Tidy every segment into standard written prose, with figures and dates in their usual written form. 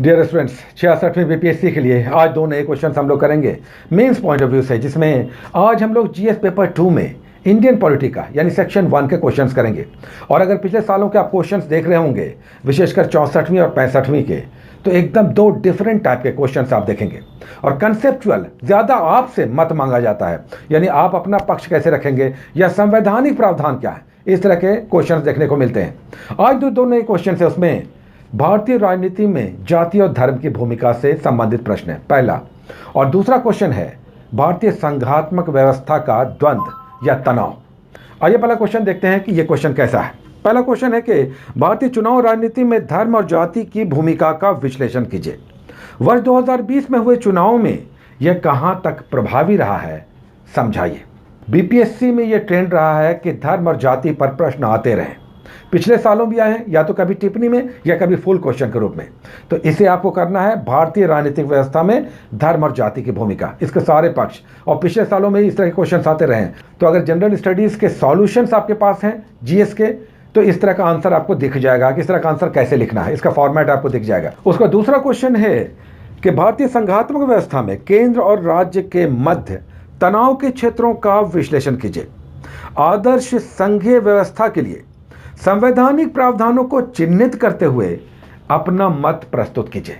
Dear students, 66वीं BPSC के लिए आज दो नए क्वेश्चन हम लोग करेंगे मेंस पॉइंट ऑफ व्यू से, जिसमें आज हम लोग जीएस पेपर 2 में इंडियन पॉलिटी का यानी सेक्शन 1 के क्वेश्चंस करेंगे। और अगर पिछले सालों के आप क्वेश्चंस देख रहे होंगे, विशेषकर 64वीं और 65वीं के, तो एकदम दो डिफरेंट टाइप के क्वेश्चंस आप देखेंगे। और कंसेप्चुअल ज़्यादा आपसे मत मांगा जाता है, यानी आप अपना पक्ष कैसे रखेंगे या संवैधानिक प्रावधान क्या है, इस तरह के क्वेश्चंस देखने को मिलते हैं। आज दो नए क्वेश्चन है, उसमें भारतीय राजनीति में जाति और धर्म की भूमिका से संबंधित प्रश्न है पहला, और दूसरा क्वेश्चन है भारतीय संघात्मक व्यवस्था का द्वंद्व या तनाव। आइए पहला क्वेश्चन देखते हैं कि यह क्वेश्चन कैसा है। पहला क्वेश्चन है कि भारतीय चुनाव राजनीति में धर्म और जाति की भूमिका का विश्लेषण कीजिए। वर्ष 2020 में हुए चुनाव में यह कहां तक प्रभावी रहा है, समझाइए। बीपीएससी में यह ट्रेंड रहा है कि धर्म और जाति पर प्रश्न आते रहे, पिछले सालों भी आए हैं, या तो कभी टिप्पणी में या कभी फुल क्वेश्चन के रूप में। तो इसे आपको करना है भारतीय राजनीतिक व्यवस्था में धर्म और जाति की भूमिका, इसके सारे पक्ष। और पिछले सालों में इस तरह के क्वेश्चन आते रहे हैं। तो अगर जनरल स्टडीज के सॉल्यूशंस आपके पास हैं जीएस के, तो इस तरह का आंसर आपको दिख जाएगा कि इस तरह का आंसर कैसे लिखना है, इसका फॉर्मेट आपको दिख जाएगा। उसका दूसरा क्वेश्चन है कि भारतीय संघात्मक व्यवस्था में केंद्र और राज्य के मध्य तनाव के क्षेत्रों का विश्लेषण कीजिए। आदर्श संघीय व्यवस्था के लिए संवैधानिक प्रावधानों को चिन्हित करते हुए अपना मत प्रस्तुत कीजिए।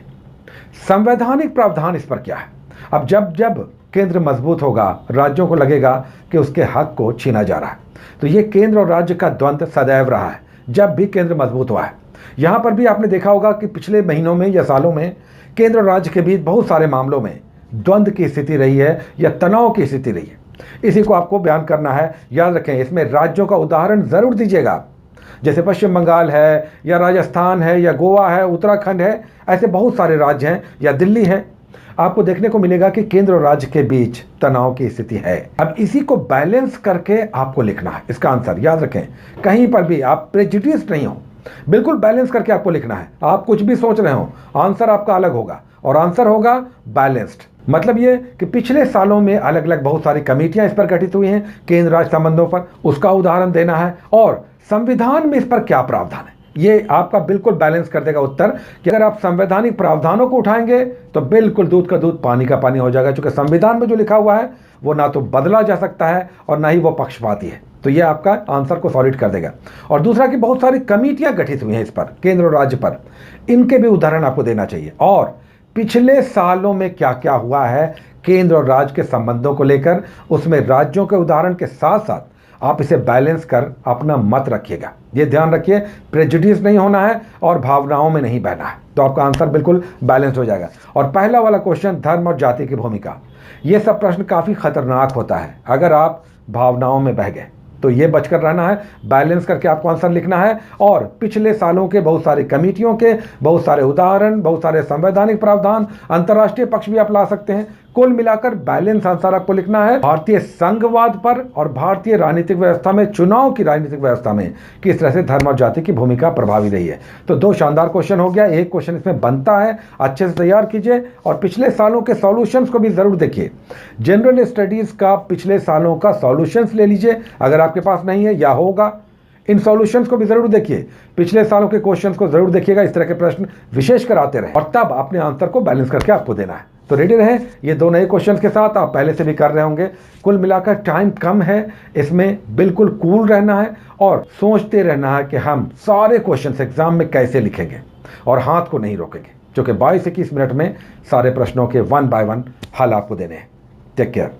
संवैधानिक प्रावधान इस पर क्या है? अब जब केंद्र मजबूत होगा, राज्यों को लगेगा कि उसके हक को छीना जा रहा है। तो ये केंद्र और राज्य का द्वंद्व सदैव रहा है, जब भी केंद्र मजबूत हुआ है। यहाँ पर भी आपने देखा होगा कि पिछले महीनों में या सालों में केंद्र और राज्य के बीच बहुत सारे मामलों में द्वंद्व की स्थिति रही है या तनाव की स्थिति रही है। इसी को आपको बयान करना है। याद रखें, इसमें राज्यों का उदाहरण जरूर दीजिएगा, जैसे पश्चिम बंगाल है या राजस्थान है या गोवा है, उत्तराखंड है, ऐसे बहुत सारे राज्य हैं, या दिल्ली है। आपको देखने को मिलेगा कि केंद्र और राज्य के बीच तनाव की स्थिति है। अब इसी को बैलेंस करके आपको लिखना है इसका आंसर। याद रखें, कहीं पर भी आप प्रेजुडिस नहीं हो, बिल्कुल बैलेंस करके आपको लिखना है। आप कुछ भी सोच रहे हो, आंसर आपका अलग होगा और आंसर होगा बैलेंस्ड। मतलब ये कि पिछले सालों में अलग अलग बहुत सारी कमेटियां इस पर गठित हुई हैं केंद्र राज्य संबंधों पर, उसका उदाहरण देना है, और संविधान में इस पर क्या प्रावधान है, ये आपका बिल्कुल बैलेंस कर देगा उत्तर। कि अगर आप संवैधानिक प्रावधानों को उठाएंगे तो बिल्कुल दूध का दूध पानी का पानी हो जाएगा, क्योंकि संविधान में जो लिखा हुआ है वो ना तो बदला जा सकता है और ना ही वो पक्षपाती है। तो ये आपका आंसर को सॉलिड कर देगा। और दूसरा कि बहुत सारी कमेटियां गठित हुई हैं इस पर, केंद्र और राज्य पर, इनके भी उदाहरण आपको देना चाहिए। और पिछले सालों में क्या क्या हुआ है केंद्र और राज्य के संबंधों को लेकर, उसमें राज्यों के उदाहरण के साथ साथ आप इसे बैलेंस कर अपना मत रखिएगा। ये ध्यान रखिए, प्रेजुडिस नहीं होना है और भावनाओं में नहीं बहना है, तो आपका आंसर बिल्कुल बैलेंस हो जाएगा। और पहला वाला क्वेश्चन, धर्म और जाति की भूमिका, ये सब प्रश्न काफ़ी खतरनाक होता है अगर आप भावनाओं में बह गए। तो ये बचकर रहना है, बैलेंस करके आपको आंसर लिखना है। और पिछले सालों के बहुत सारी कमेटियों के बहुत सारे उदाहरण, बहुत सारे संवैधानिक प्रावधान, अंतर्राष्ट्रीय पक्ष भी आप ला सकते हैं। कुल मिलाकर बैलेंस आंसर आपको लिखना है भारतीय संघवाद पर और भारतीय राजनीतिक व्यवस्था में, चुनाव की राजनीतिक व्यवस्था में किस तरह से धर्म और जाति की भूमिका प्रभावी रही है। तो दो शानदार क्वेश्चन हो गया, एक क्वेश्चन इसमें बनता है, अच्छे से तैयार कीजिए और पिछले सालों के सॉल्यूशंस को भी जरूर देखिए। जनरल स्टडीज का पिछले सालों का सॉल्यूशंस ले लीजिए, अगर आपके पास नहीं है या होगा, इन सॉल्यूशंस को भी जरूर देखिए, पिछले सालों के क्वेश्चंस को जरूर देखिएगा। इस तरह के प्रश्न विशेषकर आते रहे और तब अपने आंसर को बैलेंस करके आपको देना है। तो रेडी रहे ये दो नए क्वेश्चंस के साथ, आप पहले से भी कर रहे होंगे। कुल मिलाकर टाइम कम है, इसमें बिल्कुल कूल रहना है और सोचते रहना है कि हम सारे क्वेश्चंस एग्जाम में कैसे लिखेंगे, और हाथ को नहीं रोकेंगे, क्योंकि 22-21 मिनट में सारे प्रश्नों के 1 बाय 1 हल आपको देने हैं। Take care.